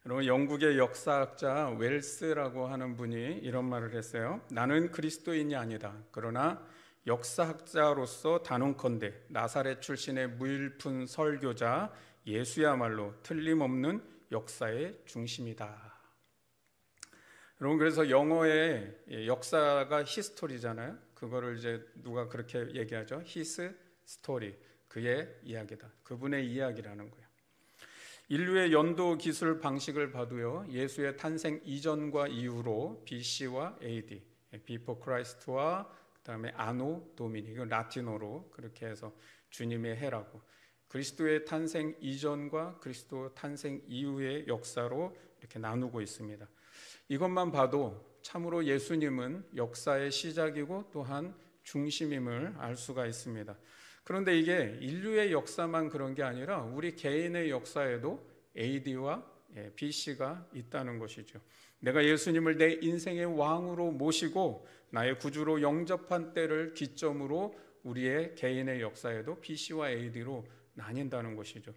여러분, 영국의 역사학자 웰스라고 하는 분이 이런 말을 했어요. 나는 그리스도인이 아니다. 그러나 역사학자로서 단언컨대 나사렛 출신의 무일푼 설교자 예수야말로 틀림없는 역사의 중심이다. 여러분, 그래서 영어의 역사가 히스토리잖아요. 그거를 이제 누가 그렇게 얘기하죠? 히스 스토리, 그의 이야기다. 그분의 이야기라는 거예요. 인류의 연도 기술 방식을 봐도요, 예수의 탄생 이전과 이후로 BC와 AD, Before Christ와 그다음에 아노 도미니, 이건 라틴어로 그렇게 해서 주님의 해라고, 그리스도의 탄생 이전과 그리스도 탄생 이후의 역사로 이렇게 나누고 있습니다. 이것만 봐도 참으로 예수님은 역사의 시작이고 또한 중심임을 알 수가 있습니다. 그런데 이게 인류의 역사만 그런 게 아니라 우리 개인의 역사에도 AD와 BC가 있다는 것이죠. 내가 예수님을 내 인생의 왕으로 모시고 나의 구주로 영접한 때를 기점으로 우리의 개인의 역사에도 BC와 AD로 나뉜다는 것이죠.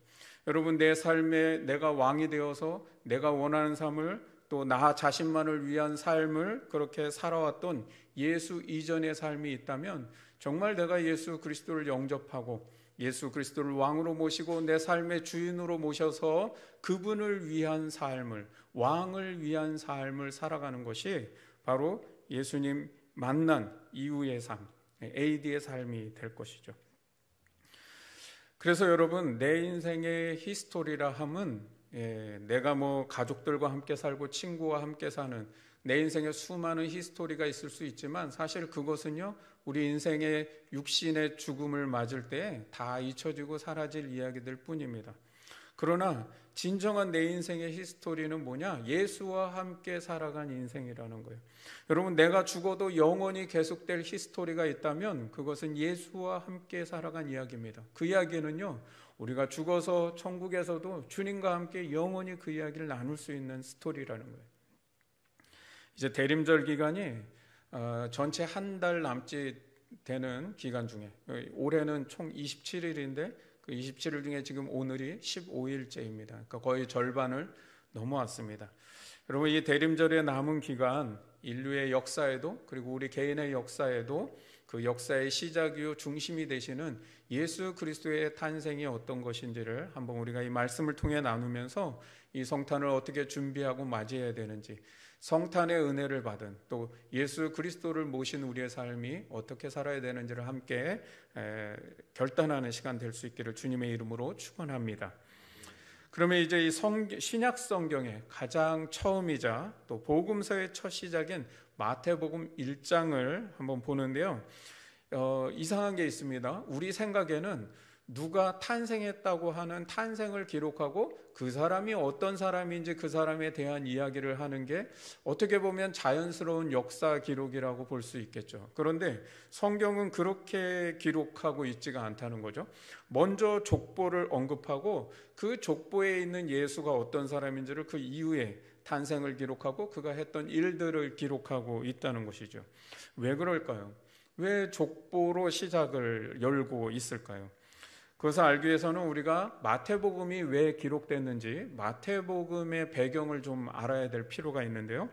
여러분, 내 삶에 내가 왕이 되어서 내가 원하는 삶을, 또 나 자신만을 위한 삶을 그렇게 살아왔던 예수 이전의 삶이 있다면 정말 내가 예수 그리스도를 영접하고 예수 그리스도를 왕으로 모시고 내 삶의 주인으로 모셔서 그분을 위한 삶을, 왕을 위한 삶을 살아가는 것이 바로 예수님 만난 이후의 삶, AD의 삶이 될 것이죠. 그래서 여러분, 내 인생의 히스토리라 함은 내가 가족들과 함께 살고 친구와 함께 사는 내 인생에 수많은 히스토리가 있을 수 있지만 사실 그것은요, 우리 인생의 육신의 죽음을 맞을 때 다 잊혀지고 사라질 이야기들 뿐입니다. 그러나 진정한 내 인생의 히스토리는 뭐냐? 예수와 함께 살아간 인생이라는 거예요. 여러분, 내가 죽어도 영원히 계속될 히스토리가 있다면 그것은 예수와 함께 살아간 이야기입니다. 그 이야기는요, 우리가 죽어서 천국에서도 주님과 함께 영원히 그 이야기를 나눌 수 있는 스토리라는 거예요. 이제 대림절 기간이 전체 한 달 남짓 되는 기간 중에, 올해는 총 27일인데 그 27일 중에 지금 오늘이 15일째입니다. 그러니까 거의 절반을 넘어왔습니다. 여러분, 이 대림절의 남은 기간, 인류의 역사에도 그리고 우리 개인의 역사에도 그 역사의 시작이요 중심이 되시는 예수 그리스도의 탄생이 어떤 것인지를 한번 우리가 이 말씀을 통해 나누면서 이 성탄을 어떻게 준비하고 맞이해야 되는지, 성탄의 은혜를 받은 또 예수 그리스도를 모신 우리의 삶이 어떻게 살아야 되는지를 함께 결단하는 시간 될 수 있기를 주님의 이름으로 축원합니다. 그러면 이제 이 신약 성경의 가장 처음이자 또 복음서의 첫 시작인 마태복음 1장을 한번 보는데요. 이상한 게 있습니다. 우리 생각에는 누가 탄생했다고 하는 탄생을 기록하고 그 사람이 어떤 사람인지 그 사람에 대한 이야기를 하는 게 어떻게 보면 자연스러운 역사 기록이라고 볼 수 있겠죠. 그런데 성경은 그렇게 기록하고 있지가 않다는 거죠. 먼저 족보를 언급하고 그 족보에 있는 예수가 어떤 사람인지를 그 이후에 탄생을 기록하고 그가 했던 일들을 기록하고 있다는 것이죠. 왜 그럴까요? 왜 족보로 시작을 열고 있을까요? 그것을 알기 위해서는 우리가 마태복음이 왜 기록됐는지 마태복음의 배경을 좀 알아야 될 필요가 있는데요.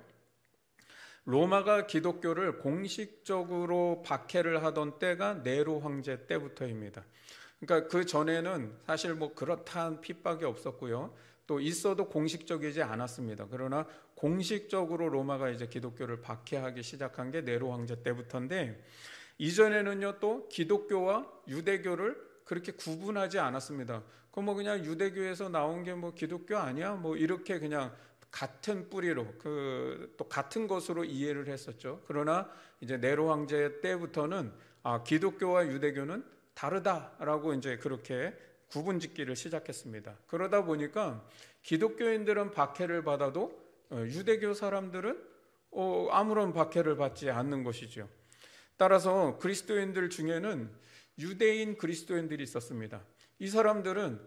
로마가 기독교를 공식적으로 박해를 하던 때가 네로 황제 때부터입니다. 그러니까 그 전에는 사실 그렇다한 핍박이 없었고요. 또 있어도 공식적이지 않았습니다. 그러나 공식적으로 로마가 이제 기독교를 박해하기 시작한 게 네로 황제 때부터인데, 이전에는요 또 기독교와 유대교를 그렇게 구분하지 않았습니다. 그냥 유대교에서 나온 게 기독교 아니야? 이렇게 그냥 같은 뿌리로 또 같은 것으로 이해를 했었죠. 그러나 이제 네로 황제 때부터는 기독교와 유대교는 다르다라고 이제 그렇게 구분짓기를 시작했습니다. 그러다 보니까 기독교인들은 박해를 받아도 유대교 사람들은 아무런 박해를 받지 않는 것이죠. 따라서 그리스도인들 중에는 유대인 그리스도인들이 있었습니다. 이 사람들은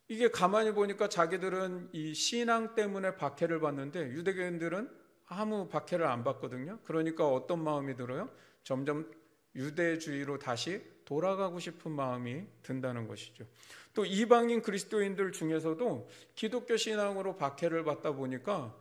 이게 가만히 보니까 자기들은 이 신앙 때문에 박해를 받는데 유대교인들은 아무 박해를 안 받거든요. 그러니까 어떤 마음이 들어요? 점점 유대주의로 다시 돌아가고 싶은 마음이 든다는 것이죠. 또 이방인 그리스도인들 중에서도 기독교 신앙으로 박해를 받다 보니까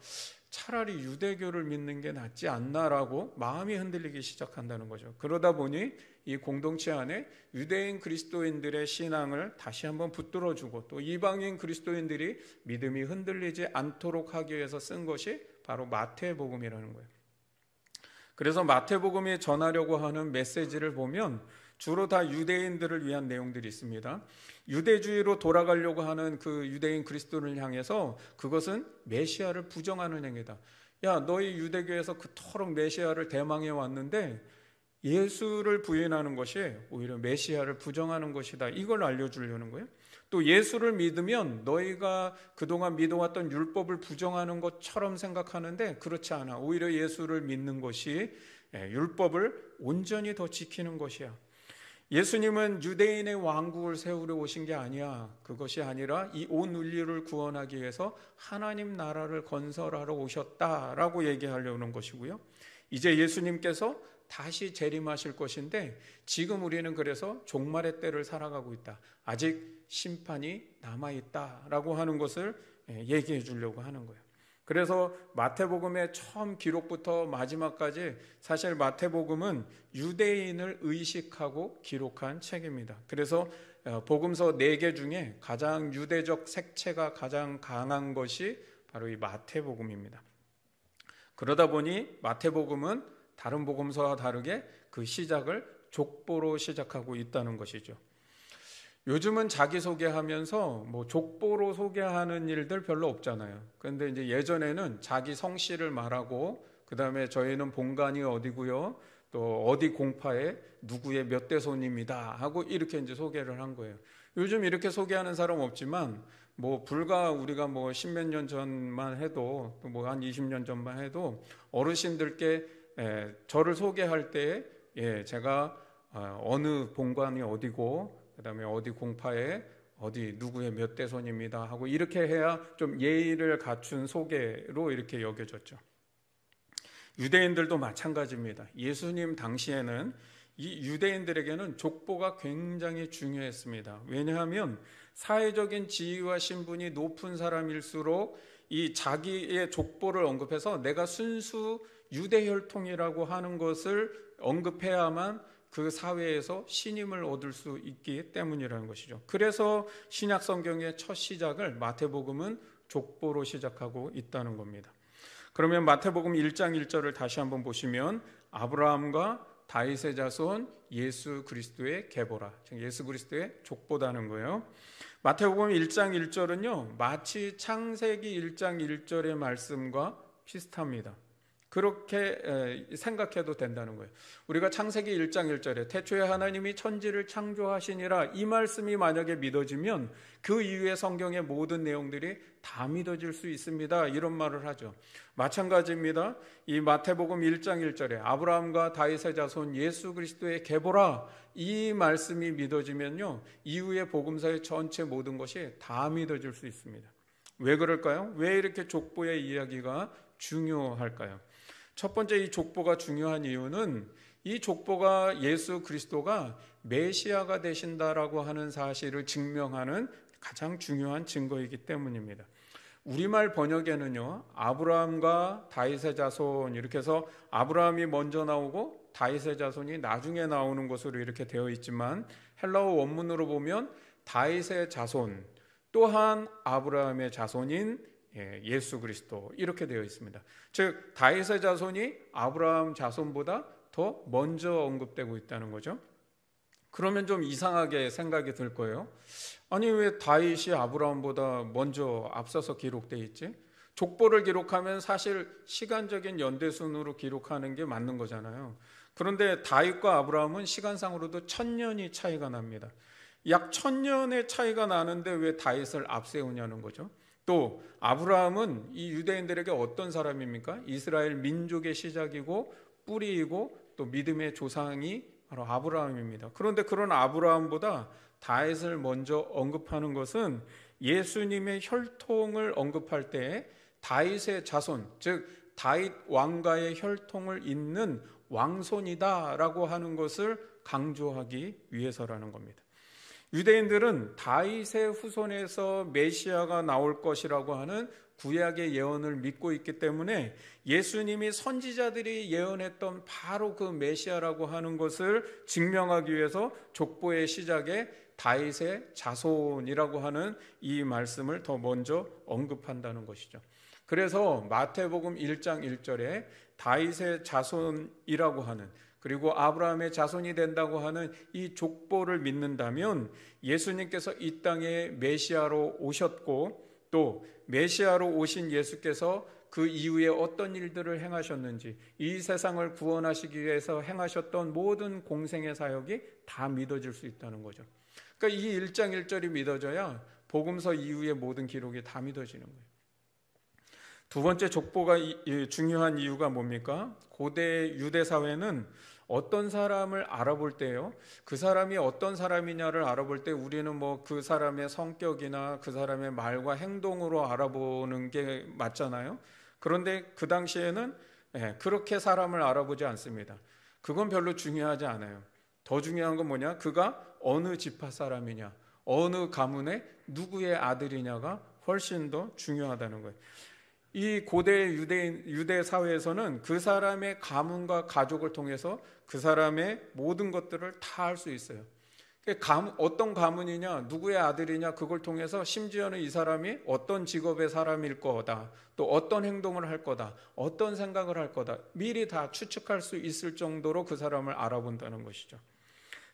차라리 유대교를 믿는 게 낫지 않나라고 마음이 흔들리기 시작한다는 거죠. 그러다 보니 이 공동체 안에 유대인 그리스도인들의 신앙을 다시 한번 붙들어주고 또 이방인 그리스도인들이 믿음이 흔들리지 않도록 하기 위해서 쓴 것이 바로 마태복음이라는 거예요. 그래서 마태복음이 전하려고 하는 메시지를 보면 주로 다 유대인들을 위한 내용들이 있습니다. 유대주의로 돌아가려고 하는 그 유대인 그리스도를 향해서 그것은 메시아를 부정하는 행위다. 야, 너희 유대교에서 그토록 메시아를 대망해 왔는데 예수를 부인하는 것이 오히려 메시아를 부정하는 것이다. 이걸 알려주려는 거예요. 또 예수를 믿으면 너희가 그동안 믿어왔던 율법을 부정하는 것처럼 생각하는데 그렇지 않아. 오히려 예수를 믿는 것이 율법을 온전히 더 지키는 것이야. 예수님은 유대인의 왕국을 세우려 오신 게 아니야. 그것이 아니라 이 온 인류를 구원하기 위해서 하나님 나라를 건설하러 오셨다라고 얘기하려는 것이고요. 이제 예수님께서 다시 재림하실 것인데 지금 우리는 그래서 종말의 때를 살아가고 있다. 아직 심판이 남아있다라고 하는 것을 얘기해 주려고 하는 거예요. 그래서 마태복음의 처음 기록부터 마지막까지 사실 마태복음은 유대인을 의식하고 기록한 책입니다. 그래서 복음서 4개 중에 가장 유대적 색채가 가장 강한 것이 바로 이 마태복음입니다. 그러다 보니 마태복음은 다른 복음서와 다르게 그 시작을 족보로 시작하고 있다는 것이죠. 요즘은 자기소개하면서 뭐 족보로 소개하는 일들 별로 없잖아요. 그런데 이제 예전에는 자기 성씨를 말하고 그다음에 저희는 본관이 어디고요, 또 어디 공파에 누구의 몇 대손입니다 하고 이렇게 이제 소개를 한 거예요. 요즘 이렇게 소개하는 사람 없지만 뭐 불과 우리가 뭐 십몇 년 전만 해도 또 뭐 한 20년 전만 해도 어르신들께 저를 소개할 때 제가 어느 본관이 어디고 그다음에 어디 공파에 어디 누구의 몇 대손입니다 하고 이렇게 해야 좀 예의를 갖춘 소개로 이렇게 여겨졌죠. 유대인들도 마찬가지입니다. 예수님 당시에는 이 유대인들에게는 족보가 굉장히 중요했습니다. 왜냐하면 사회적인 지위와 신분이 높은 사람일수록 이 자기의 족보를 언급해서 내가 순수 유대 혈통이라고 하는 것을 언급해야만 그 사회에서 신임을 얻을 수 있기 때문이라는 것이죠. 그래서 신약 성경의 첫 시작을 마태복음은 족보로 시작하고 있다는 겁니다. 그러면 마태복음 1장 1절을 다시 한번 보시면 아브라함과 다윗의 자손 예수 그리스도의 계보라, 즉 예수 그리스도의 족보다는 거예요. 마태복음 1장 1절은요 마치 창세기 1장 1절의 말씀과 비슷합니다. 그렇게 생각해도 된다는 거예요. 우리가 창세기 1장 1절에 태초에 하나님이 천지를 창조하시니라 이 말씀이 만약에 믿어지면 그 이후의 성경의 모든 내용들이 다 믿어질 수 있습니다. 이런 말을 하죠. 마찬가지입니다. 이 마태복음 1장 1절에 아브라함과 다윗의 자손 예수 그리스도의 계보라 이 말씀이 믿어지면요 이후의 복음서의 전체 모든 것이 다 믿어질 수 있습니다. 왜 그럴까요? 왜 이렇게 족보의 이야기가 중요할까요? 첫 번째 이 족보가 중요한 이유는 이 족보가 예수 그리스도가 메시아가 되신다라고 하는 사실을 증명하는 가장 중요한 증거이기 때문입니다. 우리말 번역에는요 아브라함과 다윗의 자손 이렇게 해서 아브라함이 먼저 나오고 다윗의 자손이 나중에 나오는 것으로 이렇게 되어 있지만 헬라어 원문으로 보면 다윗의 자손 또한 아브라함의 자손인 예수 그리스도 이렇게 되어 있습니다. 즉 다윗의 자손이 아브라함 자손보다 더 먼저 언급되고 있다는 거죠. 그러면 좀 이상하게 생각이 들 거예요. 아니 왜 다윗이 아브라함보다 먼저 앞서서 기록되어 있지? 족보를 기록하면 사실 시간적인 연대순으로 기록하는 게 맞는 거잖아요. 그런데 다윗과 아브라함은 시간상으로도 1000년이 차이가 납니다. 약 1000년의 차이가 나는데 왜 다윗을 앞세우냐는 거죠. 또 아브라함은 이 유대인들에게 어떤 사람입니까? 이스라엘 민족의 시작이고 뿌리이고 또 믿음의 조상이 바로 아브라함입니다. 그런데 그런 아브라함보다 다윗을 먼저 언급하는 것은 예수님의 혈통을 언급할 때 다윗의 자손, 즉 다윗 왕가의 혈통을 잇는 왕손이다라고 하는 것을 강조하기 위해서라는 겁니다. 유대인들은 다윗의 후손에서 메시아가 나올 것이라고 하는 구약의 예언을 믿고 있기 때문에 예수님이 선지자들이 예언했던 바로 그 메시아라고 하는 것을 증명하기 위해서 족보의 시작에 다윗의 자손이라고 하는 이 말씀을 더 먼저 언급한다는 것이죠. 그래서 마태복음 1장 1절에 다윗의 자손이라고 하는, 그리고 아브라함의 자손이 된다고 하는 이 족보를 믿는다면 예수님께서 이 땅에 메시아로 오셨고, 또 메시아로 오신 예수께서 그 이후에 어떤 일들을 행하셨는지, 이 세상을 구원하시기 위해서 행하셨던 모든 공생의 사역이 다 믿어질 수 있다는 거죠. 그러니까 이 1장 1절이 믿어져야 복음서 이후의 모든 기록이 다 믿어지는 거예요. 두 번째 족보가 중요한 이유가 뭡니까? 고대 유대 사회는 어떤 사람을 알아볼 때요, 그 사람이 어떤 사람이냐를 알아볼 때 우리는 뭐 그 사람의 성격이나 그 사람의 말과 행동으로 알아보는 게 맞잖아요. 그런데 그 당시에는 그렇게 사람을 알아보지 않습니다. 그건 별로 중요하지 않아요. 더 중요한 건 뭐냐? 그가 어느 지파 사람이냐, 어느 가문의 누구의 아들이냐가 훨씬 더 중요하다는 거예요. 이 고대 유대 사회에서는 그 사람의 가문과 가족을 통해서 그 사람의 모든 것들을 다 알 수 있어요. 어떤 가문이냐, 누구의 아들이냐, 그걸 통해서 심지어는 이 사람이 어떤 직업의 사람일 거다, 또 어떤 행동을 할 거다, 어떤 생각을 할 거다, 미리 다 추측할 수 있을 정도로 그 사람을 알아본다는 것이죠.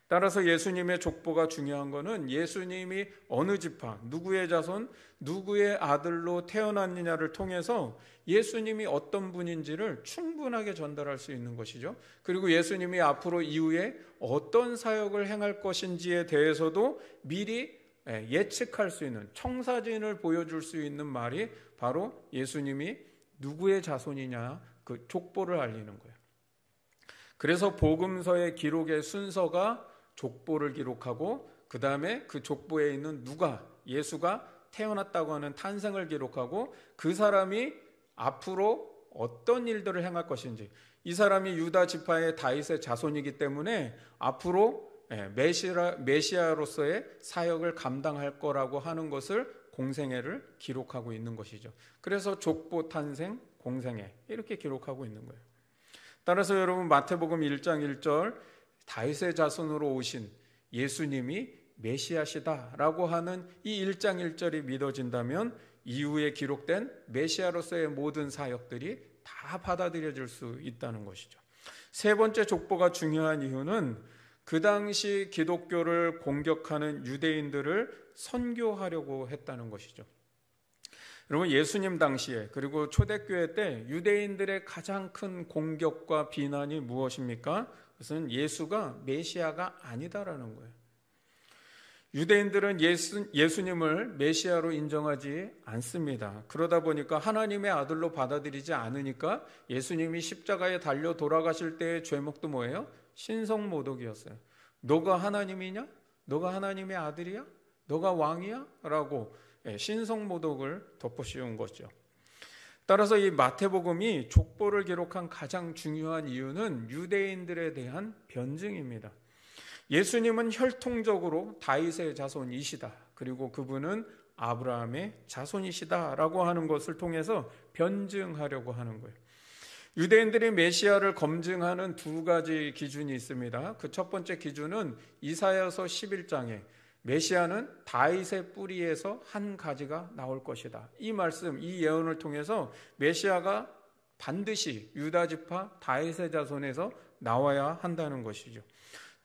따라서 예수님의 족보가 중요한 것은 예수님이 어느 지파, 누구의 자손, 누구의 아들로 태어났느냐를 통해서 예수님이 어떤 분인지를 충분하게 전달할 수 있는 것이죠. 그리고 예수님이 앞으로 이후에 어떤 사역을 행할 것인지에 대해서도 미리 예측할 수 있는, 청사진을 보여줄 수 있는 말이 바로 예수님이 누구의 자손이냐, 그 족보를 알리는 거예요. 그래서 복음서의 기록의 순서가 족보를 기록하고, 그 다음에 그 족보에 있는 예수가 태어났다고 하는 탄생을 기록하고, 그 사람이 앞으로 어떤 일들을 행할 것인지, 이 사람이 유다 지파의 다윗의 자손이기 때문에 앞으로 메시아로서의 사역을 감당할 거라고 하는 것을 공생애를 기록하고 있는 것이죠. 그래서 족보, 탄생, 공생애 이렇게 기록하고 있는 거예요. 따라서 여러분, 마태복음 1장 1절 다윗의 자손으로 오신 예수님이 메시아시다라고 하는 이 1장 1절이 믿어진다면 이후에 기록된 메시아로서의 모든 사역들이 다 받아들여질 수 있다는 것이죠. 세 번째 족보가 중요한 이유는 그 당시 기독교를 공격하는 유대인들을 선교하려고 했다는 것이죠. 여러분, 예수님 당시에, 그리고 초대교회 때 유대인들의 가장 큰 공격과 비난이 무엇입니까? 그것은 예수가 메시아가 아니다라는 거예요. 유대인들은 예수님을 메시아로 인정하지 않습니다. 그러다 보니까 하나님의 아들로 받아들이지 않으니까 예수님이 십자가에 달려 돌아가실 때의 죄목도 뭐예요? 신성모독이었어요. 너가 하나님이냐? 너가 하나님의 아들이야? 너가 왕이야? 라고 신성모독을 덮어씌운 거죠. 따라서 이 마태복음이 족보를 기록한 가장 중요한 이유는 유대인들에 대한 변증입니다. 예수님은 혈통적으로 다윗의 자손이시다, 그리고 그분은 아브라함의 자손이시다라고 하는 것을 통해서 변증하려고 하는 거예요. 유대인들이 메시아를 검증하는 두 가지 기준이 있습니다. 그 첫 번째 기준은 이사야서 11장에 메시아는 다윗의 뿌리에서 한 가지가 나올 것이다, 이 말씀, 이 예언을 통해서 메시아가 반드시 유다 지파 다윗의 자손에서 나와야 한다는 것이죠.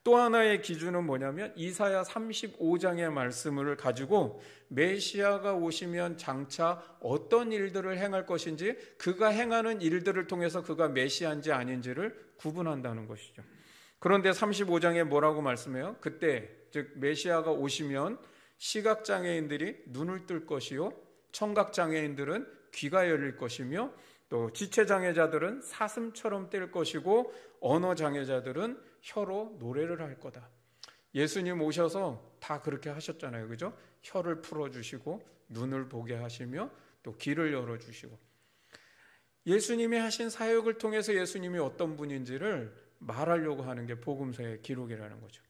또 하나의 기준은 뭐냐면 이사야 35장의 말씀을 가지고 메시아가 오시면 장차 어떤 일들을 행할 것인지, 그가 행하는 일들을 통해서 그가 메시아인지 아닌지를 구분한다는 것이죠. 그런데 35장에 뭐라고 말씀해요? 그때, 즉 메시아가 오시면 시각장애인들이 눈을 뜰 것이요, 청각장애인들은 귀가 열릴 것이며, 또 지체장애자들은 사슴처럼 뛸 것이고, 언어장애자들은 혀로 노래를 할 거다. 예수님 오셔서 다 그렇게 하셨잖아요, 그죠? 혀를 풀어주시고 눈을 보게 하시며 또 귀를 열어주시고, 예수님이 하신 사역을 통해서 예수님이 어떤 분인지를 말하려고 하는 게 복음서의 기록이라는 거죠.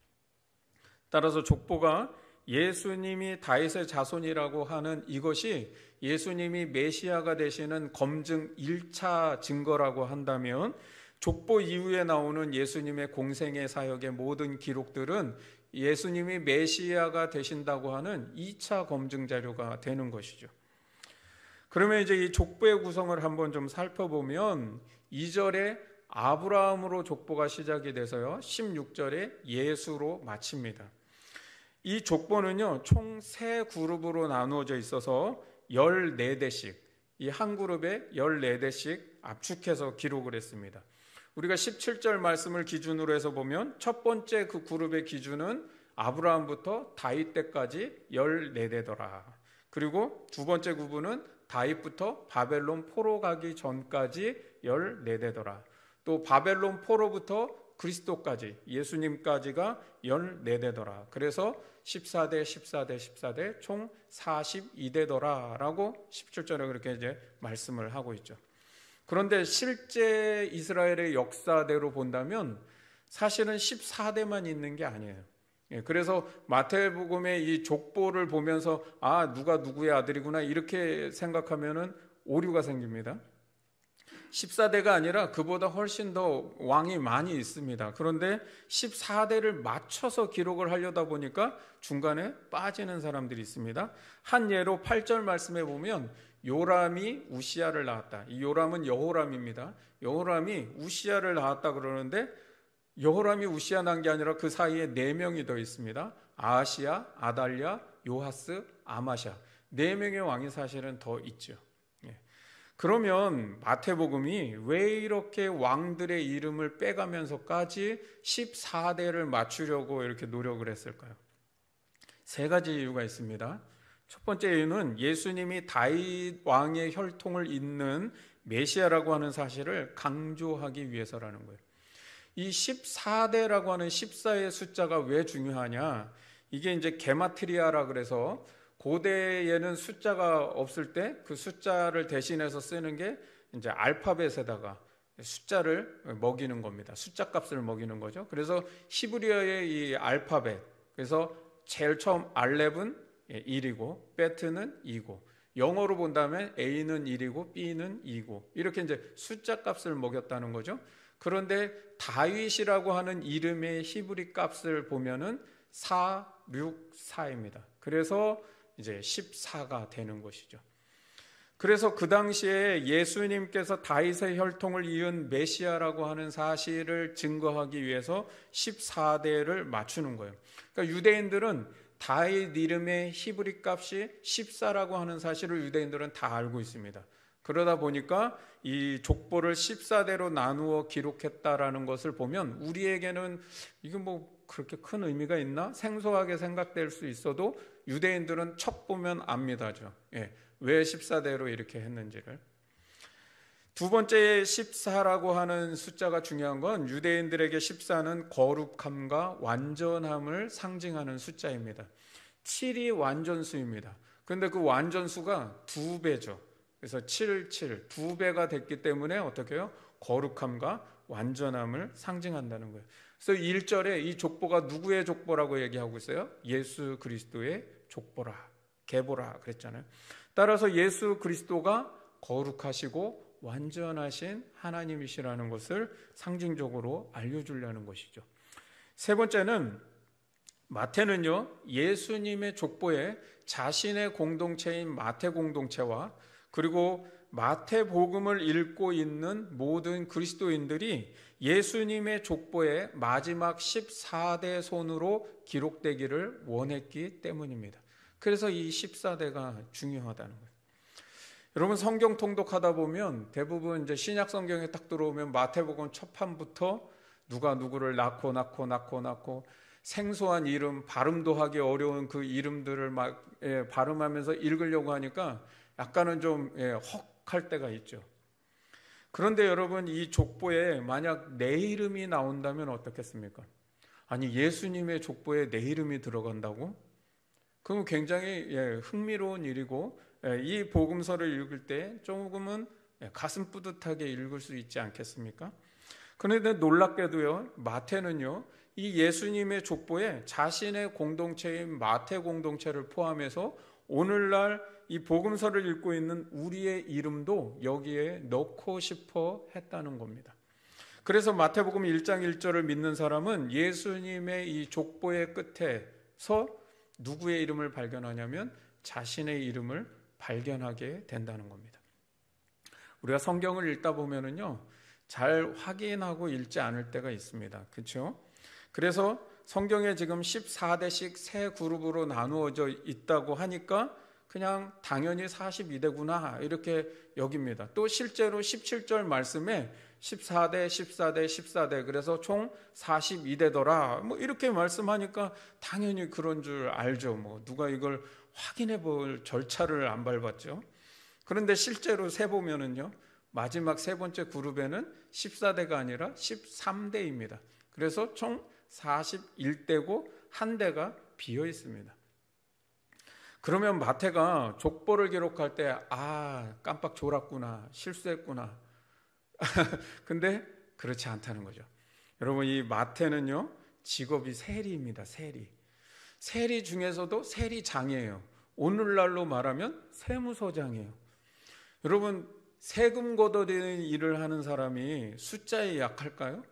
따라서 족보가 예수님이 다윗의 자손이라고 하는 이것이 예수님이 메시아가 되시는 검증 1차 증거라고 한다면, 족보 이후에 나오는 예수님의 공생의 사역의 모든 기록들은 예수님이 메시아가 되신다고 하는 2차 검증 자료가 되는 것이죠. 그러면 이제 이 족보의 구성을 한번 좀 살펴보면 2절에 아브라함으로 족보가 시작이 돼서요, 16절에 예수로 마칩니다. 이 족보는요, 총 3그룹으로 나누어져 있어서 14대씩, 이 한 그룹에 14대씩 압축해서 기록을 했습니다. 우리가 17절 말씀을 기준으로 해서 보면 첫 번째 그 그룹의 기준은 아브라함부터 다윗 때까지 14대더라. 그리고 두 번째 구분은 다윗부터 바벨론 포로 가기 전까지 14대더라. 또 바벨론 포로부터 그리스도까지, 예수님까지가 14대더라. 그래서 14대, 14대, 14대 총 42대더라 라고 17절에 그렇게 이제 말씀을 하고 있죠. 그런데 실제 이스라엘의 역사대로 본다면 사실은 14대만 있는 게 아니에요. 그래서 마태복음의 이 족보를 보면서 누가 누구의 아들이구나 이렇게 생각하면은 오류가 생깁니다. 14대가 아니라 그보다 훨씬 더 왕이 많이 있습니다. 그런데 14대를 맞춰서 기록을 하려다 보니까 중간에 빠지는 사람들이 있습니다. 한 예로 8절 말씀에 보면 요람이 우시야를 낳았다. 이 요람은 여호람입니다. 여호람이 우시야를 낳았다 그러는데 여호람이 우시야 낳은 게 아니라 그 사이에 4명이 더 있습니다. 아하시야, 아달랴, 요하스, 아마샤. 4명의 왕이 사실은 더 있죠. 그러면 마태복음이 왜 이렇게 왕들의 이름을 빼가면서까지 14대를 맞추려고 이렇게 노력을 했을까요? 3가지 이유가 있습니다. 첫 번째 이유는 예수님이 다윗 왕의 혈통을 잇는 메시아라고 하는 사실을 강조하기 위해서라는 거예요. 이 14대라고 하는 14의 숫자가 왜 중요하냐? 이게 이제 게마트리아라 그래서 고대에는 숫자가 없을 때 그 숫자를 대신해서 쓰는 게 이제 알파벳에다가 숫자를 먹이는 겁니다. 숫자 값을 먹이는 거죠. 그래서 히브리어의 이 알파벳, 그래서 제일 처음 알렙은 1이고 베트는 2고, 영어로 본다면 A는 1이고 B는 2고, 이렇게 이제 숫자 값을 먹였다는 거죠. 그런데 다윗이라고 하는 이름의 히브리 값을 보면은 4, 6, 4입니다. 그래서 이제 14가 되는 것이죠. 그래서 그 당시에 예수님께서 다윗의 혈통을 이은 메시아라고 하는 사실을 증거하기 위해서 14대를 맞추는 거예요. 그러니까 유대인들은 다윗 이름의 히브리 값이 14라고 하는 사실을 유대인들은 다 알고 있습니다. 그러다 보니까 이 족보를 14대로 나누어 기록했다라는 것을 보면 우리에게는 이게 뭐 그렇게 큰 의미가 있나? 생소하게 생각될 수 있어도 유대인들은 척 보면 압니다죠. 왜 14대로 이렇게 했는지를. 두 번째 14라고 하는 숫자가 중요한 건 유대인들에게 14는 거룩함과 완전함을 상징하는 숫자입니다. 7이 완전수입니다. 그런데 그 완전수가 2배죠. 그래서 7, 7, 2배가 됐기 때문에 어떻게 해요? 거룩함과 완전함을 상징한다는 거예요. 그래서 1절에 이 족보가 누구의 족보라고 얘기하고 있어요? 예수 그리스도의 족보라, 계보라 그랬잖아요. 따라서 예수 그리스도가 거룩하시고 완전하신 하나님이시라는 것을 상징적으로 알려주려는 것이죠. 세 번째는 마태는요, 예수님의 족보에 자신의 공동체인 마태 공동체와 그리고 마태복음을 읽고 있는 모든 그리스도인들이 예수님의 족보의 마지막 14대 손으로 기록되기를 원했기 때문입니다. 그래서 이 14대가 중요하다는 거예요. 여러분 성경 통독하다 보면 대부분 이제 신약 성경에 딱 들어오면 마태복음 첫 판부터 누가 누구를 낳고 생소한 이름, 발음도 하기 어려운 그 이름들을 막 발음하면서 읽으려고 하니까 약간은 좀 헉할 때가 있죠. 그런데 여러분 이 족보에 만약 내 이름이 나온다면 어떻겠습니까? 아니 예수님의 족보에 내 이름이 들어간다고? 그건 굉장히 흥미로운 일이고 이 복음서를 읽을 때 조금은 가슴 뿌듯하게 읽을 수 있지 않겠습니까? 그런데 놀랍게도요, 마태는요, 이 예수님의 족보에 자신의 공동체인 마태 공동체를 포함해서 오늘날 이 복음서를 읽고 있는 우리의 이름도 여기에 넣고 싶어 했다는 겁니다. 그래서 마태복음 1장 1절을 믿는 사람은 예수님의 이 족보의 끝에서 누구의 이름을 발견하냐면 자신의 이름을 발견하게 된다는 겁니다. 우리가 성경을 읽다 보면은요, 잘 확인하고 읽지 않을 때가 있습니다. 그렇죠? 그래서 성경에 지금 14대씩 세 그룹으로 나누어져 있다고 하니까 그냥 당연히 42대구나 이렇게 여깁니다. 또 실제로 17절 말씀에 14대, 14대, 14대 그래서 총 42대더라 뭐 이렇게 말씀하니까 당연히 그런 줄 알죠. 뭐 누가 이걸 확인해 볼 절차를 안 밟았죠. 그런데 실제로 세보면은요, 마지막 세 번째 그룹에는 14대가 아니라 13대입니다. 그래서 총 41대고 한 대가 비어 있습니다. 그러면 마태가 족보를 기록할 때 깜빡 졸았구나, 실수했구나. 근데 그렇지 않다는 거죠. 여러분, 이 마태는요, 직업이 세리입니다. 세리 중에서도 세리장이에요. 오늘날로 말하면 세무서장이에요. 여러분, 세금 걷어들이는 일을 하는 사람이 숫자에 약할까요?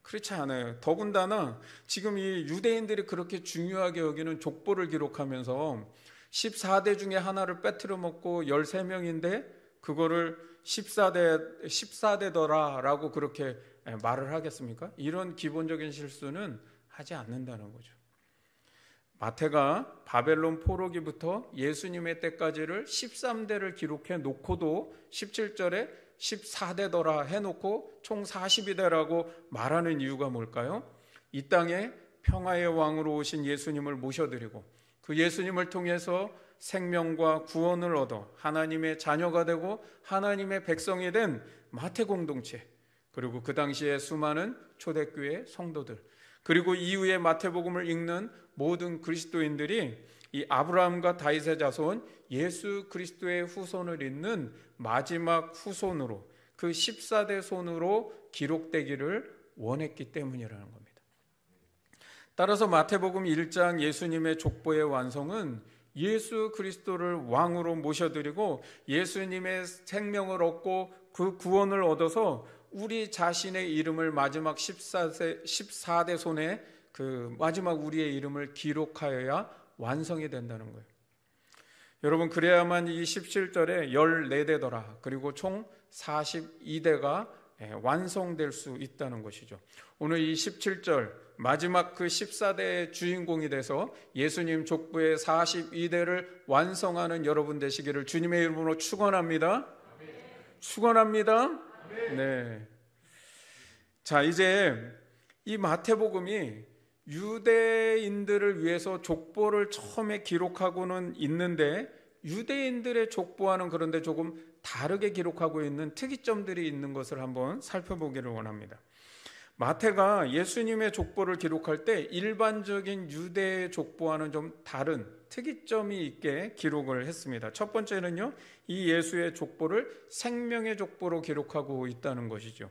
그렇지 않아요. 더군다나 지금 이 유대인들이 그렇게 중요하게 여기는 족보를 기록하면서 14대 중에 하나를 빼뜨려 먹고 13명인데 그거를 14대더라라고 그렇게 말을 하겠습니까? 이런 기본적인 실수는 하지 않는다는 거죠. 마태가 바벨론 포로기부터 예수님의 때까지를 13대를 기록해 놓고도 17절에 14대더라 해놓고 총 42대라고 말하는 이유가 뭘까요? 이 땅에 평화의 왕으로 오신 예수님을 모셔드리고 그 예수님을 통해서 생명과 구원을 얻어 하나님의 자녀가 되고 하나님의 백성이 된 마태 공동체, 그리고 그 당시에 수많은 초대교회 성도들, 그리고 이후에 마태복음을 읽는 모든 그리스도인들이 이 아브라함과 다윗의 자손 예수 그리스도의 후손을 잇는 마지막 후손으로, 그 14대 손으로 기록되기를 원했기 때문이라는 겁니다. 따라서 마태복음 1장 예수님의 족보의 완성은 예수 그리스도를 왕으로 모셔드리고 예수님의 생명을 얻고 그 구원을 얻어서 우리 자신의 이름을 마지막 14대 손에 그 마지막 우리의 이름을 기록하여야 완성이 된다는 거예요. 여러분, 그래야만 이 17절에 14대더라 그리고 총 42대가 완성될 수 있다는 것이죠. 오늘 이 17절 마지막 그 14대의 주인공이 돼서 예수님 족보의 42대를 완성하는 여러분 되시기를 주님의 이름으로 축원합니다. 축원합니다. 네. 자, 이제 이 마태복음이 유대인들을 위해서 족보를 처음에 기록하고는 있는데 유대인들의 족보와는 그런데 조금 다르게 기록하고 있는 특이점들이 있는 것을 한번 살펴보기를 원합니다. 마태가 예수님의 족보를 기록할 때 일반적인 유대의 족보와는 좀 다른 특이점이 있게 기록을 했습니다. 첫 번째는요, 이 예수의 족보를 생명의 족보로 기록하고 있다는 것이죠.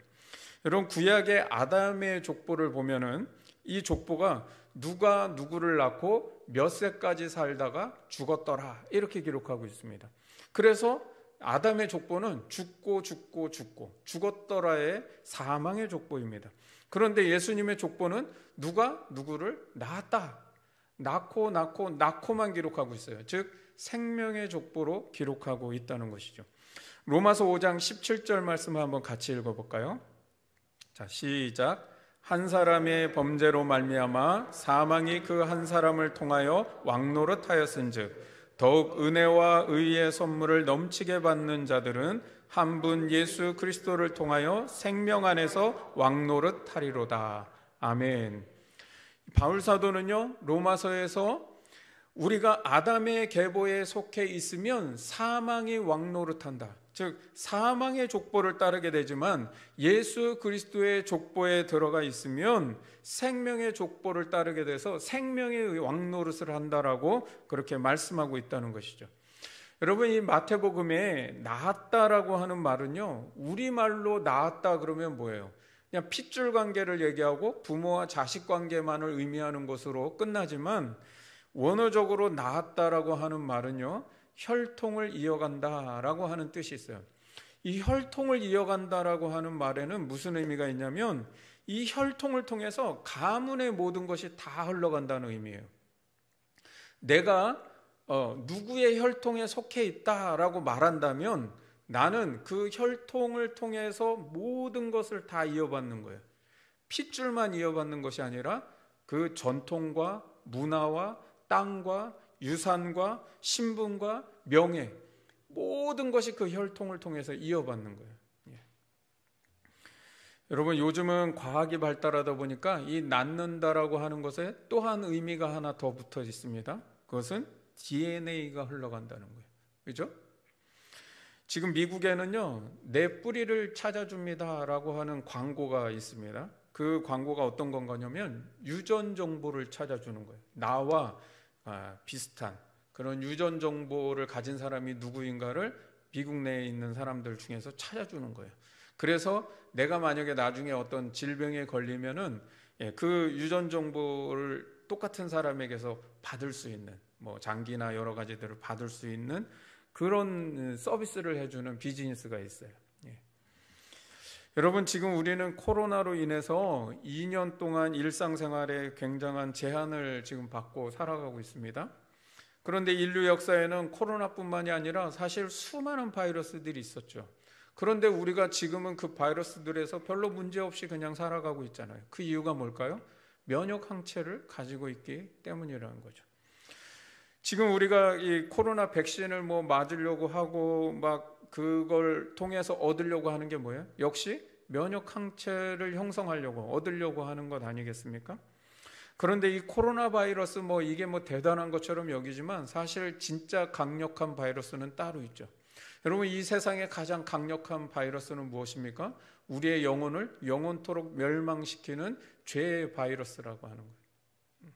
여러분, 구약의 아담의 족보를 보면은 이 족보가 누가 누구를 낳고 몇 세까지 살다가 죽었더라 이렇게 기록하고 있습니다. 그래서 아담의 족보는 죽고 죽었더라의 사망의 족보입니다. 그런데 예수님의 족보는 누가 누구를 낳았다, 낳고만 기록하고 있어요. 즉 생명의 족보로 기록하고 있다는 것이죠. 로마서 5장 17절 말씀을 한번 같이 읽어볼까요? 자, 시작. 한 사람의 범죄로 말미암아 사망이 그 한 사람을 통하여 왕노릇하였은즉 더욱 은혜와 의의 선물을 넘치게 받는 자들은 한 분 예수 그리스도를 통하여 생명 안에서 왕노릇하리로다. 아멘. 바울 사도는요, 로마서에서 우리가 아담의 계보에 속해 있으면 사망이 왕노릇한다. 즉 사망의 족보를 따르게 되지만 예수 그리스도의 족보에 들어가 있으면 생명의 족보를 따르게 돼서 생명의 왕노릇을 한다라고 그렇게 말씀하고 있다는 것이죠. 여러분, 이 마태복음에 낳았다라고 하는 말은요, 우리말로 낳았다 그러면 뭐예요? 그냥 핏줄 관계를 얘기하고 부모와 자식 관계만을 의미하는 것으로 끝나지만, 원어적으로 낳았다라고 하는 말은요, 혈통을 이어간다라고 하는 뜻이 있어요. 이 혈통을 이어간다라고 하는 말에는 무슨 의미가 있냐면, 이 혈통을 통해서 가문의 모든 것이 다 흘러간다는 의미예요. 내가 누구의 혈통에 속해 있다라고 말한다면 나는 그 혈통을 통해서 모든 것을 다 이어받는 거예요. 핏줄만 이어받는 것이 아니라 그 전통과 문화와 땅과 유산과 신분과 명예, 모든 것이 그 혈통을 통해서 이어받는 거예요. 여러분, 요즘은 과학이 발달하다 보니까 이 낳는다라고 하는 것에 또한 의미가 하나 더 붙어 있습니다. 그것은 DNA가 흘러간다는 거예요. 그죠? 지금 미국에는요, 내 뿌리를 찾아줍니다라고 하는 광고가 있습니다. 그 광고가 어떤 건가냐면 유전 정보를 찾아주는 거예요. 나와 비슷한 그런 유전 정보를 가진 사람이 누구인가를 미국 내에 있는 사람들 중에서 찾아주는 거예요. 그래서 내가 만약에 나중에 어떤 질병에 걸리면은 그 유전 정보를 똑같은 사람에게서 받을 수 있는, 뭐 장기나 여러 가지들을 받을 수 있는 그런 서비스를 해주는 비즈니스가 있어요. 여러분, 지금 우리는 코로나로 인해서 2년 동안 일상생활에 굉장한 제한을 지금 받고 살아가고 있습니다. 그런데 인류 역사에는 코로나뿐만이 아니라 사실 수많은 바이러스들이 있었죠. 그런데 우리가 지금은 그 바이러스들에서 별로 문제없이 그냥 살아가고 있잖아요. 그 이유가 뭘까요? 면역 항체를 가지고 있기 때문이라는 거죠. 지금 우리가 이 코로나 백신을 맞으려고 하고 막 그걸 통해서 얻으려고 하는 게 뭐예요? 역시 면역 항체를 형성하려고 얻으려고 하는 것 아니겠습니까? 그런데 이 코로나 바이러스 이게 대단한 것처럼 여기지만 사실 진짜 강력한 바이러스는 따로 있죠. 여러분, 이 세상에 가장 강력한 바이러스는 무엇입니까? 우리의 영혼을 영원토록 멸망시키는 죄의 바이러스라고 하는 거예요.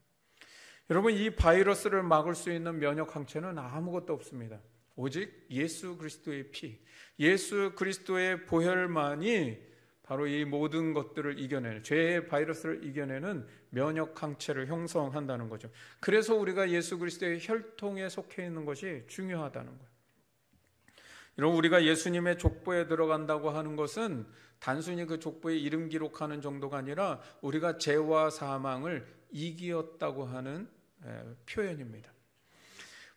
여러분, 이 바이러스를 막을 수 있는 면역 항체는 아무것도 없습니다. 오직 예수 그리스도의 피, 예수 그리스도의 보혈만이 바로 이 모든 것들을 이겨내는, 죄의 바이러스를 이겨내는 면역 항체를 형성한다는 거죠. 그래서 우리가 예수 그리스도의 혈통에 속해 있는 것이 중요하다는 거예요. 여러분, 우리가 예수님의 족보에 들어간다고 하는 것은 단순히 그 족보에 이름 기록하는 정도가 아니라 우리가 죄와 사망을 이기었다고 하는 표현입니다.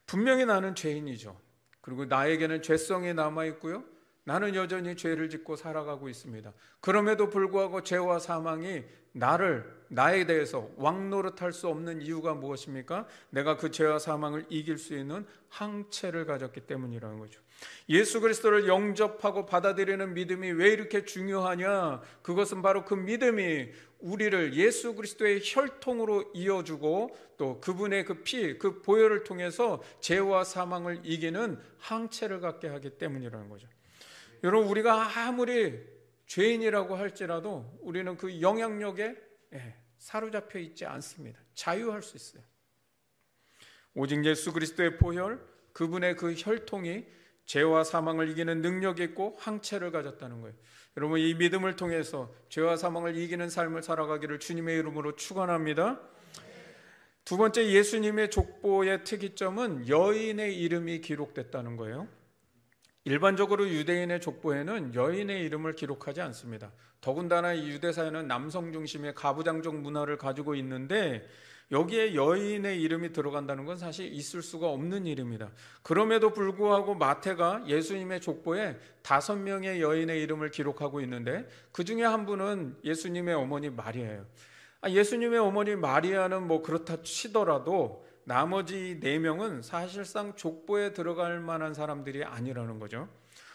분명히 나는 죄인이죠. 그리고 나에게는 죄성이 남아있고요, 나는 여전히 죄를 짓고 살아가고 있습니다. 그럼에도 불구하고 죄와 사망이 나에 대해서 왕노릇할 수 없는 이유가 무엇입니까? 내가 그 죄와 사망을 이길 수 있는 항체를 가졌기 때문이라는 거죠. 예수 그리스도를 영접하고 받아들이는 믿음이 왜 이렇게 중요하냐? 그것은 바로 그 믿음이 우리를 예수 그리스도의 혈통으로 이어주고 또 그분의 그 피, 그 보혈을 통해서 죄와 사망을 이기는 항체를 갖게 하기 때문이라는 거죠. 여러분, 우리가 아무리 죄인이라고 할지라도 우리는 그 영향력에 사로잡혀 있지 않습니다. 자유할 수 있어요. 오직 예수 그리스도의 보혈, 그분의 그 혈통이 죄와 사망을 이기는 능력이 있고 항체를 가졌다는 거예요. 여러분, 이 믿음을 통해서 죄와 사망을 이기는 삶을 살아가기를 주님의 이름으로 축원합니다. 두 번째, 예수님의 족보의 특이점은 여인의 이름이 기록됐다는 거예요. 일반적으로 유대인의 족보에는 여인의 이름을 기록하지 않습니다. 더군다나 이 유대사회는 남성 중심의 가부장적 문화를 가지고 있는데 여기에 여인의 이름이 들어간다는 건 사실 있을 수가 없는 일입니다. 그럼에도 불구하고 마태가 예수님의 족보에 5명의 여인의 이름을 기록하고 있는데 그 중에 한 분은 예수님의 어머니 마리아예요. 예수님의 어머니 마리아는 그렇다 치더라도 나머지 4명은 사실상 족보에 들어갈 만한 사람들이 아니라는 거죠.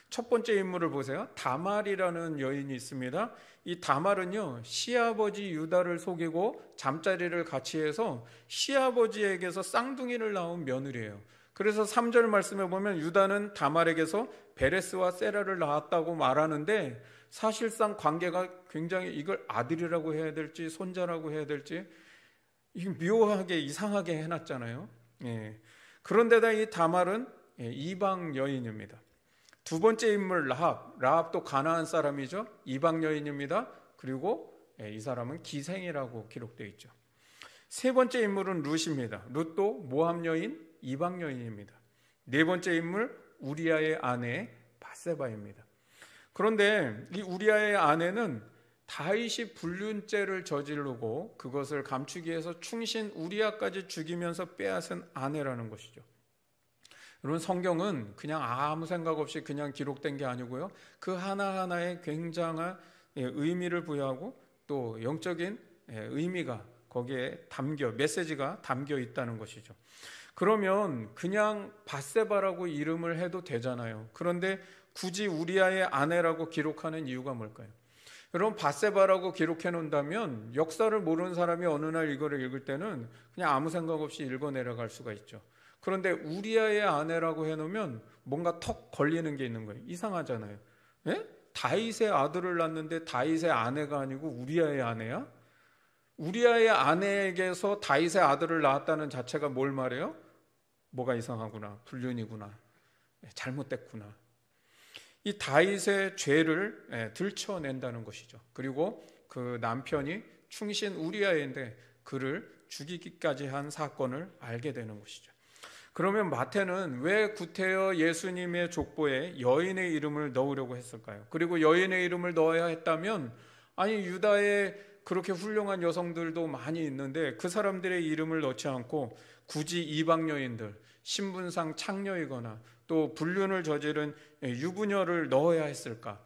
첫 번째 인물을 보세요. 다말이라는 여인이 있습니다. 이 다말은요, 시아버지 유다를 속이고 잠자리를 같이 해서 시아버지에게서 쌍둥이를 낳은 며느리예요. 그래서 3절 말씀에 보면 유다는 다말에게서 베레스와 세라를 낳았다고 말하는데 사실상 관계가 굉장히 이걸 아들이라고 해야 될지 손자라고 해야 될지 묘하게 이상하게 해놨잖아요. 그런데다 이 다말은 이방 여인입니다. 두 번째 인물 라합도 가나안 사람이죠. 이방 여인입니다. 그리고 이 사람은 기생이라고 기록되어 있죠. 세 번째 인물은 룻입니다. 룻도 모압 여인, 이방 여인입니다. 네 번째 인물 우리아의 아내 바세바입니다. 그런데 이 우리아의 아내는 다윗이 불륜죄를 저지르고 그것을 감추기 위해서 충신 우리아까지 죽이면서 빼앗은 아내라는 것이죠. 여러분, 성경은 그냥 아무 생각 없이 그냥 기록된 게 아니고요, 그 하나하나에 굉장한 의미를 부여하고 또 영적인 의미가 거기에 메시지가 담겨 있다는 것이죠. 그러면 그냥 바세바라고 이름을 해도 되잖아요. 그런데 굳이 우리아의 아내라고 기록하는 이유가 뭘까요? 여러분, 바세바라고 기록해 놓는다면 역사를 모르는 사람이 어느 날 이거를 읽을 때는 그냥 아무 생각 없이 읽어 내려갈 수가 있죠. 그런데 우리아의 아내라고 해놓으면 뭔가 턱 걸리는 게 있는 거예요. 이상하잖아요. 예? 다윗의 아들을 낳는데 다윗의 아내가 아니고 우리아의 아내야? 우리아의 아내에게서 다윗의 아들을 낳았다는 자체가 뭘 말해요? 뭐가 이상하구나, 불륜이구나, 잘못됐구나. 이 다윗의 죄를 들춰낸다는 것이죠. 그리고 그 남편이 충신 우리아인데 그를 죽이기까지 한 사건을 알게 되는 것이죠. 그러면 마태는 왜 구태여 예수님의 족보에 여인의 이름을 넣으려고 했을까요? 그리고 여인의 이름을 넣어야 했다면, 아니 유다에 그렇게 훌륭한 여성들도 많이 있는데 그 사람들의 이름을 넣지 않고 굳이 이방 여인들, 신분상 창녀이거나 또 불륜을 저지른 유부녀를 넣어야 했을까?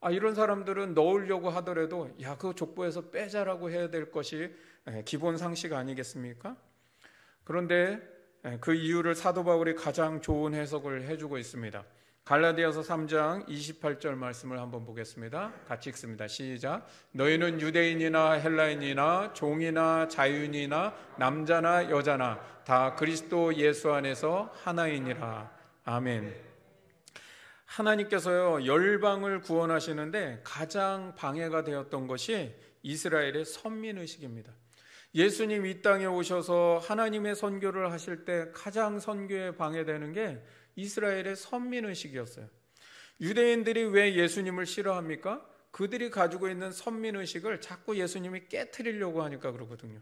이런 사람들은 넣으려고 하더라도 그 족보에서 빼자라고 해야 될 것이 기본 상식 아니겠습니까? 그런데 그 이유를 사도 바울이 가장 좋은 해석을 해주고 있습니다. 갈라디아서 3장 28절 말씀을 한번 보겠습니다. 같이 읽습니다. 시작. 너희는 유대인이나 헬라인이나 종이나 자유인이나 남자나 여자나 다 그리스도 예수 안에서 하나이니라. 아멘. 하나님께서요, 열방을 구원하시는데 가장 방해가 되었던 것이 이스라엘의 선민의식입니다. 예수님 이 땅에 오셔서 하나님의 선교를 하실 때 가장 선교에 방해되는 게 이스라엘의 선민의식이었어요. 유대인들이 왜 예수님을 싫어합니까? 그들이 가지고 있는 선민의식을 자꾸 예수님이 깨트리려고 하니까 그러거든요.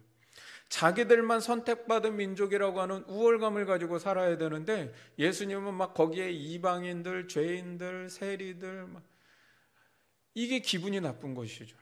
자기들만 선택받은 민족이라고 하는 우월감을 가지고 살아야 되는데 예수님은 막 거기에 이방인들, 죄인들, 세리들, 이게 기분이 나쁜 것이죠.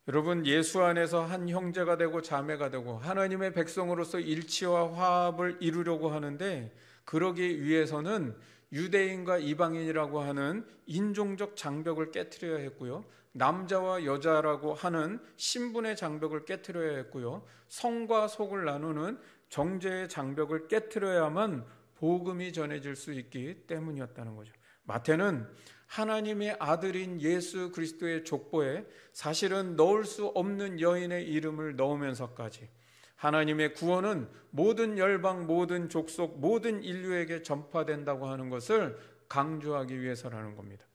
여러분, 예수 안에서 한 형제가 되고 자매가 되고 하나님의 백성으로서 일치와 화합을 이루려고 하는데, 그러기 위해서는 유대인과 이방인이라고 하는 인종적 장벽을 깨트려야 했고요, 남자와 여자라고 하는 신분의 장벽을 깨트려야 했고요, 성과 속을 나누는 정죄의 장벽을 깨트려야만 복음이 전해질 수 있기 때문이었다는 거죠. 마태는 하나님의 아들인 예수 그리스도의 족보에 사실은 넣을 수 없는 여인의 이름을 넣으면서까지 하나님의 구원은 모든 열방, 모든 족속, 모든 인류에게 전파된다고 하는 것을 강조하기 위해서라는 겁니다.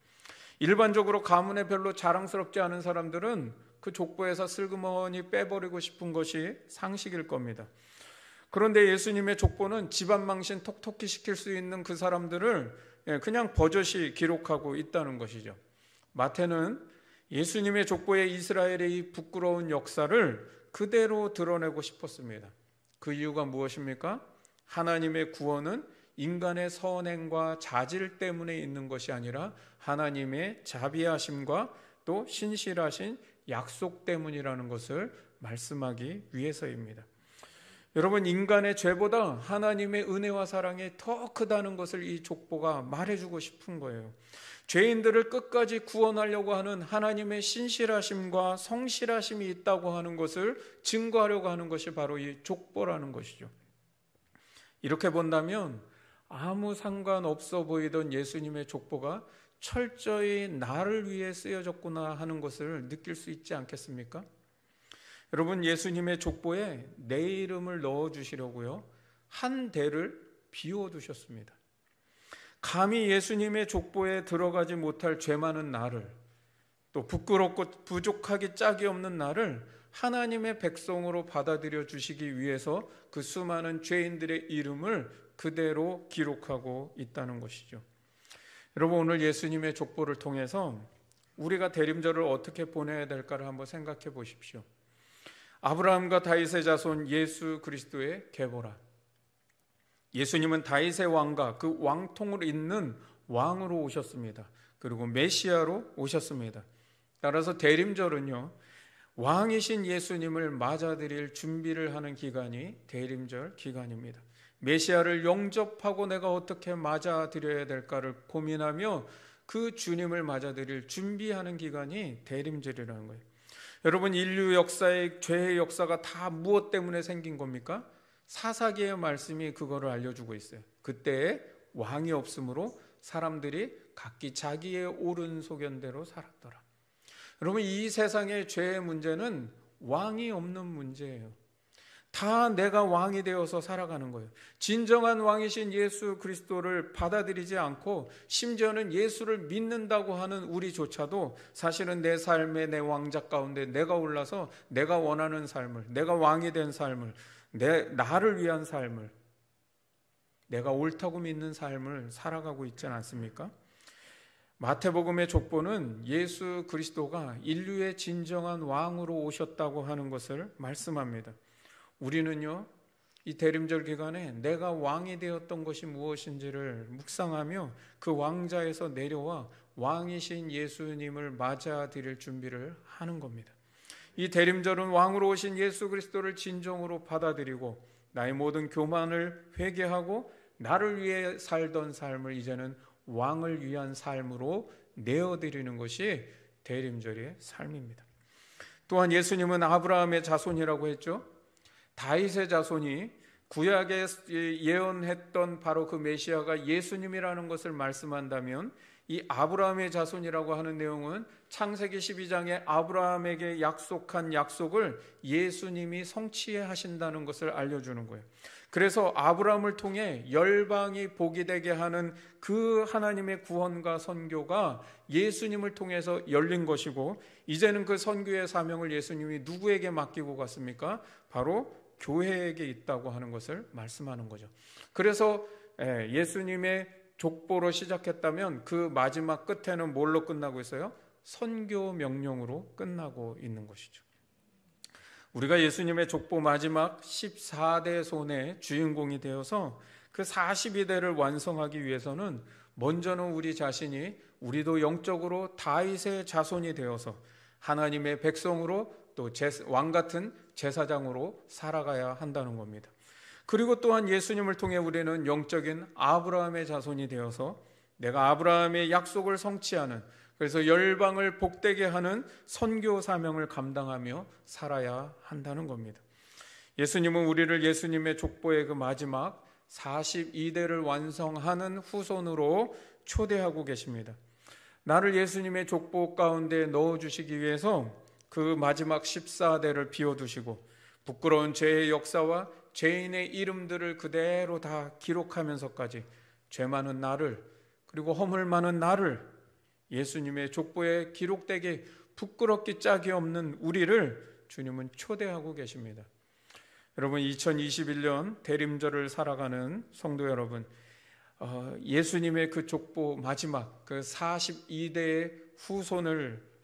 일반적으로 가문에 별로 자랑스럽지 않은 사람들은 그 족보에서 슬그머니 빼버리고 싶은 것이 상식일 겁니다. 그런데 예수님의 족보는 집안 망신 톡톡히 시킬 수 있는 그 사람들을 그냥 버젓이 기록하고 있다는 것이죠. 마태는 예수님의 족보의 이스라엘의 이 부끄러운 역사를 그대로 드러내고 싶었습니다. 그 이유가 무엇입니까? 하나님의 구원은 인간의 선행과 자질 때문에 있는 것이 아니라 하나님의 자비하심과 또 신실하신 약속 때문이라는 것을 말씀하기 위해서입니다. 여러분, 인간의 죄보다 하나님의 은혜와 사랑이 더 크다는 것을 이 족보가 말해주고 싶은 거예요. 죄인들을 끝까지 구원하려고 하는 하나님의 신실하심과 성실하심이 있다고 하는 것을 증거하려고 하는 것이 바로 이 족보라는 것이죠. 이렇게 본다면 아무 상관없어 보이던 예수님의 족보가 철저히 나를 위해 쓰여졌구나 하는 것을 느낄 수 있지 않겠습니까? 여러분, 예수님의 족보에 내 이름을 넣어주시려고요, 한 대를 비워두셨습니다. 감히 예수님의 족보에 들어가지 못할 죄 많은 나를, 또 부끄럽고 부족하기 짝이 없는 나를 하나님의 백성으로 받아들여 주시기 위해서 그 수많은 죄인들의 이름을 그대로 기록하고 있다는 것이죠. 여러분, 오늘 예수님의 족보를 통해서 우리가 대림절을 어떻게 보내야 될까를 한번 생각해 보십시오. 아브라함과 다윗의 자손 예수 그리스도의 계보라. 예수님은 다윗의 왕과 그 왕통을 잇는 왕으로 오셨습니다. 그리고 메시아로 오셨습니다. 따라서 대림절은요, 왕이신 예수님을 맞아들일 준비를 하는 기간이 대림절 기간입니다. 메시아를 영접하고 내가 어떻게 맞아들여야 될까를 고민하며 그 주님을 맞아들일 준비하는 기간이 대림절이라는 거예요. 여러분, 인류 역사의 죄의 역사가 다 무엇 때문에 생긴 겁니까? 사사기의 말씀이 그거를 알려주고 있어요. 그때에 왕이 없으므로 사람들이 각기 자기의 옳은 소견대로 살았더라. 여러분, 이 세상의 죄의 문제는 왕이 없는 문제예요. 다 내가 왕이 되어서 살아가는 거예요. 진정한 왕이신 예수 그리스도를 받아들이지 않고 심지어는 예수를 믿는다고 하는 우리조차도 사실은 내 삶의 내 왕좌 가운데 내가 올라서 내가 원하는 삶을, 내가 왕이 된 삶을, 나를 위한 삶을, 내가 옳다고 믿는 삶을 살아가고 있지 않습니까? 마태복음의 족보는 예수 그리스도가 인류의 진정한 왕으로 오셨다고 하는 것을 말씀합니다. 우리는요, 이 대림절 기간에 내가 왕이 되었던 것이 무엇인지를 묵상하며 그 왕좌에서 내려와 왕이신 예수님을 맞아들일 준비를 하는 겁니다. 이 대림절은 왕으로 오신 예수 그리스도를 진정으로 받아들이고 나의 모든 교만을 회개하고 나를 위해 살던 삶을 이제는 왕을 위한 삶으로 내어드리는 것이 대림절의 삶입니다. 또한 예수님은 아브라함의 자손이라고 했죠. 다윗의 자손이 구약에 예언했던 바로 그 메시아가 예수님이라는 것을 말씀한다면 이 아브라함의 자손이라고 하는 내용은 창세기 12장에 아브라함에게 약속한 약속을 예수님이 성취하신다는 것을 알려주는 거예요. 그래서 아브라함을 통해 열방이 복이 되게 하는 그 하나님의 구원과 선교가 예수님을 통해서 열린 것이고, 이제는 그 선교의 사명을 예수님이 누구에게 맡기고 갔습니까? 바로 교회에게 있다고 하는 것을 말씀하는 거죠. 그래서 예수님의 족보로 시작했다면 그 마지막 끝에는 뭘로 끝나고 있어요? 선교 명령으로 끝나고 있는 것이죠. 우리가 예수님의 족보 마지막 14대 손의 주인공이 되어서 그 42대를 완성하기 위해서는 먼저는 우리 자신이 우리도 영적으로 다윗의 자손이 되어서 하나님의 백성으로 또 왕 같은 제사장으로 살아가야 한다는 겁니다. 그리고 또한 예수님을 통해 우리는 영적인 아브라함의 자손이 되어서 내가 아브라함의 약속을 성취하는, 그래서 열방을 복되게 하는 선교 사명을 감당하며 살아야 한다는 겁니다. 예수님은 우리를 예수님의 족보의 그 마지막 42대를 완성하는 후손으로 초대하고 계십니다. 나를 예수님의 족보 가운데 넣어주시기 위해서 그 마지막 14대를 비워두시고 부끄러운 죄의 역사와 죄인의 이름들을 그대로 다 기록하면서까지 죄 많은 나를, 그리고 허물 많은 나를 예수님의 족보에 기록되게 부끄럽기 짝이 없는 우리를 주님은 초대하고 계십니다. 여러분, 2021년 대림절을 살아가는 성도 여러분, 예수님의 그 족보 마지막 그 42대의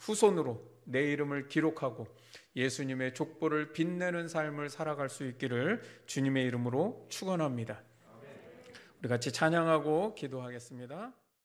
후손으로 내 이름을 기록하고 예수님의 족보를 빛내는 삶을 살아갈 수 있기를 주님의 이름으로 축원합니다. 우리 같이 찬양하고 기도하겠습니다.